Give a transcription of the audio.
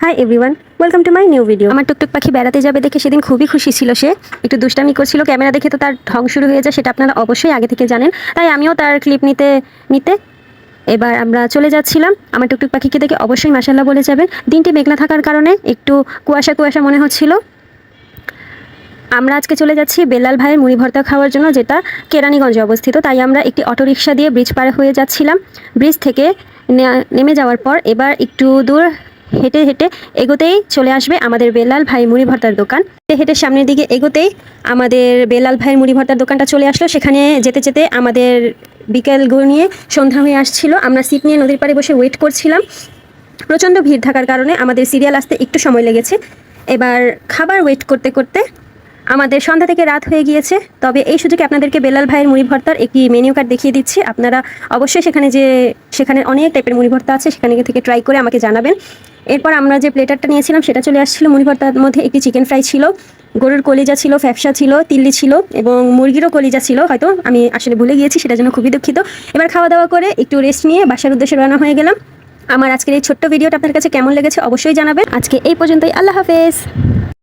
Hi everyone, welcome to my new video. আমার টুকটুক পাখি বেড়াতে যাবে দেখে সেদিন খুবই খুশি ছিল। সে একটু দুষ্টামি করছিল, ক্যামেরা দেখে তো তার ঢং শুরু হয়ে যায়, সেটা আপনারা অবশ্যই আগে থেকে জানেন। তাই আমিও তার ক্লিপ নিতে এবার আমরা চলে যাচ্ছিলাম। আমার টুকটুক পাখিকে দেখে অবশ্যই মাশাআল্লাহ বলে যাবেন। দিনটি মেঘলা থাকার কারণে একটু কুয়াশা কুয়াশা মনে হচ্ছিল। আমরা আজকে চলে যাচ্ছি বেলাল ভাইয়ের মুড়ি ভর্তা খাওয়ার জন্য, যেটা কেরানীগঞ্জে অবস্থিত। তাই আমরা একটি অটোরিকশা দিয়ে ব্রিজ পার হয়ে যাচ্ছিলাম। ব্রিজ থেকে নেমে যাওয়ার পর এবার একটু দূর হেঁটে হেঁটে এগোতেই চলে আসবে আমাদের বেলাল ভাই মুড়ি ভর্তার দোকান। হেঁটে সামনের দিকে এগোতেই আমাদের বেলাল ভাইয়ের মুড়ি ভর্তার দোকানটা চলে আসলো। সেখানে যেতে যেতে আমাদের বিকেল গড়িয়ে সন্ধ্যা হয়ে আসছিল। আমরা সিট নিয়ে নদীর পাড়ে বসে ওয়েট করছিলাম। প্রচণ্ড ভিড় থাকার কারণে আমাদের সিরিয়াল আসতে একটু সময় লেগেছে। এবার খাবার ওয়েট করতে করতে আমাদের সন্ধ্যা থেকে রাত হয়ে গিয়েছে। তবে এই সুযোগে আপনাদেরকে বেলাল ভাইয়ের মুড়ি ভর্তার একটি মেনু কার্ড দেখিয়ে দিচ্ছি। আপনারা অবশ্যই সেখানে অনেক টাইপের মুড়ি ভর্তা আছে, সেখানে থেকে ট্রাই করে আমাকে জানাবেন। এরপর আমরা যে প্লেটারটা নিয়েছিলাম সেটা চলে আসছিল। মুড়ি ভর্তার মধ্যে একটি চিকেন ফ্রাই ছিল, গরুর কলিজা ছিল, ফ্যাপসা ছিল, তিল্লি ছিল এবং মুরগিরও কলিজা ছিল। হয়তো আমি আসলে ভুলে গিয়েছি, সেটার জন্য খুবই দুঃখিত। এবার খাওয়া দাওয়া করে একটু রেস্ট নিয়ে বাসার উদ্দেশ্যে রওনা হয়ে গেলাম। আমার আজকের এই ছোট্ট ভিডিওটা আপনার কাছে কেমন লেগেছে অবশ্যই জানাবেন। আজকে এই পর্যন্তই, আল্লাহ হাফেজ।